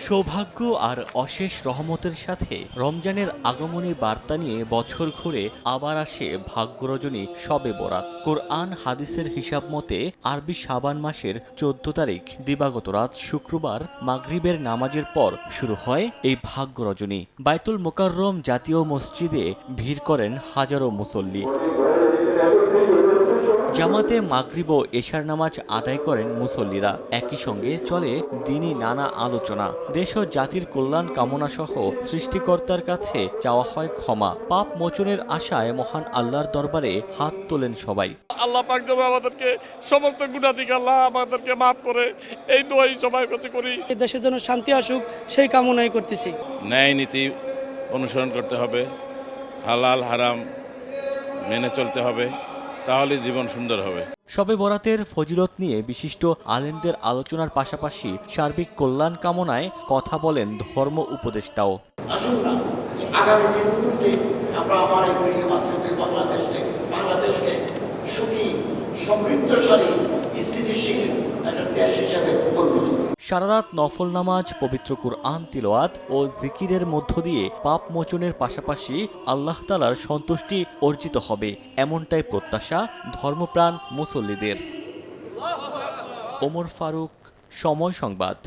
সৌভাগ্য আর অশেষ রহমতের সাথে রমজানের আগমনী বার্তা নিয়ে বছর ঘুরে আবার আসে ভাগ্য রজনী শবে বরাত। কোরআন হাদিসের হিসাব মতে আরবি শাবান মাসের ১৪ তারিখ দিবাগত রাত শুক্রবার মাগরিবের নামাজের পর শুরু হয় এই ভাগ্য রজনী। বায়তুল মোকাররম জাতীয় মসজিদে ভিড় করেন হাজারো মুসল্লি। জামাতে মাগরিব ও এশার নামাজ আদায় করেন মুসল্লিরা। একই সঙ্গে চলে দিনই নানা আলোচনা। দেশ ও জাতির কল্যাণ কামনা সহ সৃষ্টিকর্তার কাছে চাওয়া হয় ক্ষমা। পাপ মোচনের আশায় মহান আল্লাহর দরবারে হাত তোলেন সবাই। আল্লাহ পাক যেন আমাদেরকে সমস্ত গুনাহ থেকে আল্লাহ আমাদেরকে মাফ করে, এই দোয়াই সবাই কাছে করি। দেশের জন্য শান্তি আসুক সেই কামনাই করতেছি। ন্যায় নীতি অনুসরণ করতে হবে, হালাল হারাম মেনে চলতে হবে, তাহলে জীবন সুন্দর হবে। শবে বরাতের ফজিলত নিয়ে বিশিষ্ট আলেমদের আলোচনার পাশাপাশি সার্বিক কল্যাণ কামনায় কথা বলেন ধর্ম উপদেষ্টাও। আসুন না, আগামী দিনগুলোতে আমরা আমার এই প্রিয় মাতৃভূমি বাংলাদেশকে সুখী, সমৃদ্ধশালী, স্থিতিশীল একটা দেশ হিসেবে পরিণত করি। সারারাত নফল নামাজ, পবিত্র কুরআন তিলাওয়াত ও জিকিরের মধ্য দিয়ে পাপ মোচনের পাশাপাশি আল্লাহ তাআলার সন্তুষ্টি অর্জিত হবে, এমনটাই প্রত্যাশা ধর্মপ্রাণ মুসল্লিদের। ওমর ফারুক, সময় সংবাদ।